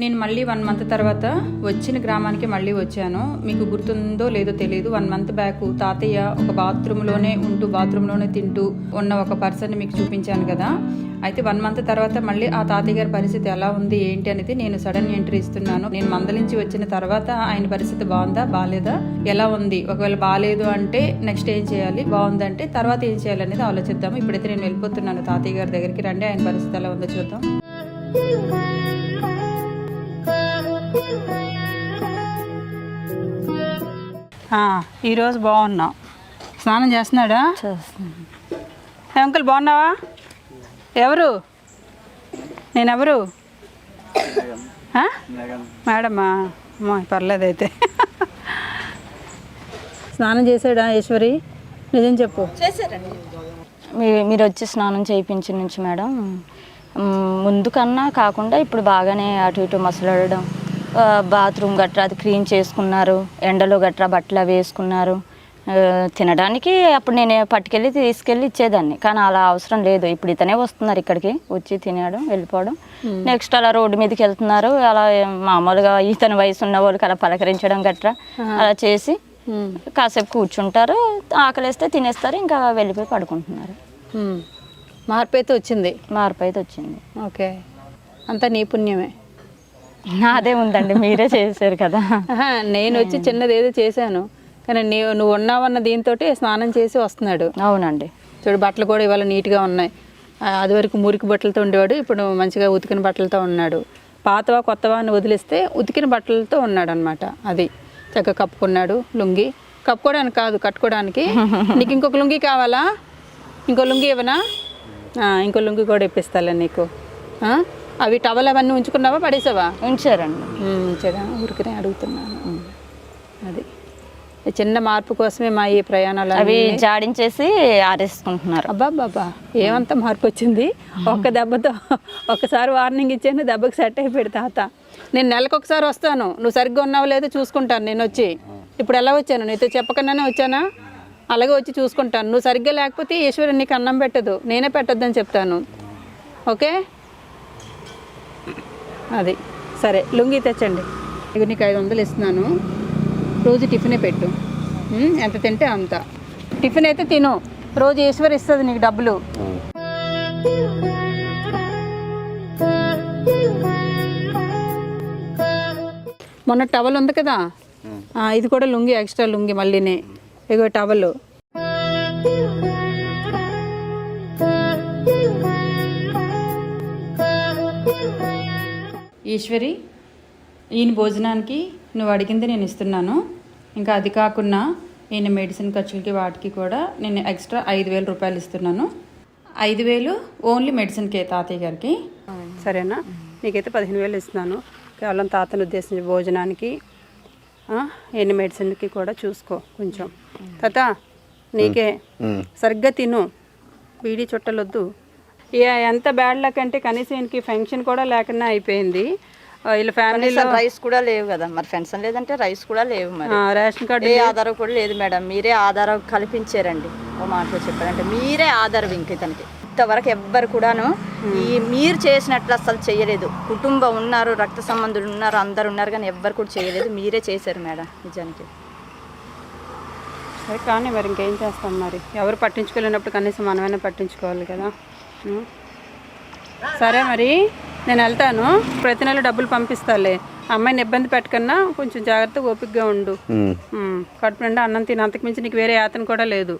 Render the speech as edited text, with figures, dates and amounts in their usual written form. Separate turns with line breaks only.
నేను మళ్ళీ 1 మంత్ తర్వాత వచ్చిన గ్రామానికి మళ్ళీ వచ్చాను. మీకు గుర్తుందో లేదో తెలియదు. 1 మంత్ బ్యాక్ తాతయ్య ఒక బాత్రూంలోనే తింటూ ఉన్న ఒక పర్సన్ని మీకు చూపించాను కదా. అయితే 1 మంత్ తర్వాత మళ్ళీ ఆ తాతయ్య గారి పరిస్థితి ఎలా ఉంది ఏంటి అనేది నేను సడన్ ఎంట్రీ ఇస్తున్నాను. నేను మందలించి వచ్చిన తర్వాత ఆయన పరిస్థితి బాగుందా బాగాలేదా ఎలా ఉంది, ఒకవేళ బాగాలేదు అంటే నెక్స్ట్ ఏం చేయాలి, బాగుందంటే తర్వాత ఏం చేయాలి అనేది ఆలోచిద్దాము. ఇప్పుడైతే నేను వెళ్ళిపోతున్నాను తాతయ్య గారి దగ్గరికి. రండి, ఆయన పరిస్థితి ఎలా ఉందో చూద్దాం. ఈరోజు బాగున్నాం. స్నానం చేస్తున్నాడా? అంకుల్ బాగున్నావా? ఎవరు? నేనెవరు? మేడమా? పర్లేదు అయితే. స్నానం చేశాడా ఈశ్వరి? నిజం చెప్పు.
చేశారండి. మీరు వచ్చి స్నానం చేయించిన నుంచి మేడం ముందు కన్నా కాకుండా ఇప్పుడు బాగానే అటు ఇటు మసలడడం, బాత్రూమ్ గట్రా అది క్లీన్ చేసుకున్నారు, ఎండలో గట్రా బట్టలు అవి వేసుకున్నారు. తినడానికి అప్పుడు నేను తీసుకెళ్ళి ఇచ్చేదాన్ని, కానీ అలా అవసరం లేదు. ఇప్పుడు ఇతనే వస్తున్నారు ఇక్కడికి, వచ్చి తినడం వెళ్ళిపోవడం. నెక్స్ట్ అలా రోడ్డు మీదకి వెళ్తున్నారు. అలా మామూలుగా ఇతని వయసు ఉన్న వాళ్ళకి అలా పలకరించడం గట్రా అలా చేసి కాసేపు కూర్చుంటారు, ఆకలిస్తే తినేస్తారు, ఇంకా వెళ్ళిపోయి పడుకుంటున్నారు.
మార్పు అయితే వచ్చింది. ఓకే, అంతా నీ పుణ్యమే.
నాదే ఉందండి, మీరే చేశారు కదా.
నేను వచ్చి చిన్నది ఏదో చేశాను, కానీ నువ్వు ఉన్నావన్న దీంతో స్నానం చేసి వస్తున్నాడు.
అవునండి,
చూడు బట్టలు కూడా ఇవాళ నీట్గా ఉన్నాయి. అది వరకు మురికి బట్టలతో ఉండేవాడు, ఇప్పుడు మంచిగా ఉతికిన బట్టలతో ఉన్నాడు. పాతవా కొత్తవా అని వదిలేస్తే ఉతికిన బట్టలతో ఉన్నాడు అనమాట. అది చక్కగా కప్పుకున్నాడు. లుంగి కప్పుకోవడానికి కాదు, కట్టుకోవడానికి. నీకు ఇంకొక లుంగి కావాలా? ఇంకో లుంగి ఇవ్వనా? ఇంకో లుంగి కూడా ఇప్పిస్తాలే నీకు. అవి టవల్ అవన్నీ ఉంచుకున్నావా, పడేసావా?
ఉంచారండి.
ఉంచారా? ఊరికనే అడుగుతున్నాను. అది చిన్న మార్పు కోసమే మా ఈ ప్రయాణాలు.
అవి జాడించేసి ఆరేసుకుంటున్నారు.
అబ్బాబ్బాబ్బా, ఏమంత మార్పు వచ్చింది ఒక్క దెబ్బతో. ఒక్కసారి వార్నింగ్ ఇచ్చాను, దెబ్బకి సెట్ అయిపోయాడు తాత. నేను నెలకు ఒకసారి వస్తాను, నువ్వు సరిగ్గా ఉన్నావు లేదో చూసుకుంటాను. నేను వచ్చి ఇప్పుడు ఎలా వచ్చాను, నీతో చెప్పకుండానే వచ్చానా? అలాగే వచ్చి చూసుకుంటాను. నువ్వు సరిగ్గా లేకపోతే ఈశ్వరి నీకు అన్నం పెట్టదు, నేనే పెట్టొద్దని చెప్తాను. ఓకే, అది సరే. లుంగి తెచ్చండి. ఇక నీకు 500 ఇస్తున్నాను. రోజు టిఫినే పెట్టు, ఎంత తింటే అంత. టిఫిన్ అయితే తిను, రోజు ఈశ్వరి ఇస్తుంది నీకు డబ్బులు. మొన్న టవల్ ఉంది కదా, ఇది కూడా లుంగి, ఎక్స్ట్రా లుంగి మళ్ళీనే. ఇగో టవల్. ఈశ్వరి, ఈయన భోజనానికి నువ్వు అడిగింది నేను ఇస్తున్నాను. ఇంకా అది కాకుండా ఈయన మెడిసిన్ ఖర్చులకి వాటికి కూడా నేను ఎక్స్ట్రా 5,000 రూపాయలు ఇస్తున్నాను. 5,000 ఓన్లీ మెడిసిన్కే తాతయ్య గారికి. సరేనా? నీకైతే 15,000 ఇస్తున్నాను. కేవలం తాతను ఉద్దేశించి భోజనానికి, ఎన్ని మెడిసిన్కి కూడా చూసుకో కొంచెం. తాత నీకే, సరిగ్గా తిను, బీడీ చుట్టలొద్దు. ఎంత బ్యాడ్ లక్ అంటే కనీసం ఈయనకి ఫంక్షన్ కూడా లేకుండా అయిపోయింది. వీళ్ళ ఫ్యామిలీలో
రైస్ కూడా లేవు కదా, మరి పెన్షన్ లేదంటే రైస్ కూడా లేవు, మరి
రేషన్ కార్డు
ఆధారం కూడా లేదు మేడం. మీరే ఆధారం కల్పించారండి. ఓ మాటలో చెప్పారంటే మీరే ఆధారం. ఇంక ఇతనికి ఇంతవరకు ఎవ్వరు కూడాను మీరు చేసినట్లు అసలు చేయలేదు. కుటుంబం ఉన్నారు, రక్త సంబంధులు ఉన్నారు, అందరు ఉన్నారు, కానీ ఎవ్వరు కూడా చేయలేదు. మీరే చేశారు మేడం నిజానికి.
సరే కానీ మరి ఇంకేం చేస్తాం, మరి ఎవరు పట్టించుకోలేనప్పుడు కనీసం మనమైనా పట్టించుకోవాలి కదా. సరే మరి నేను వెళ్తాను. ప్రతి నెల డబ్బులు పంపిస్తాలే. అమ్మాయిని ఇబ్బంది పెట్టకన్నా కొంచెం జాగ్రత్తగా ఓపికగా ఉండు. కడుపు నిండా అన్నం తిని, అంతకుమించి నీకు వేరే యాతన కూడా లేదు.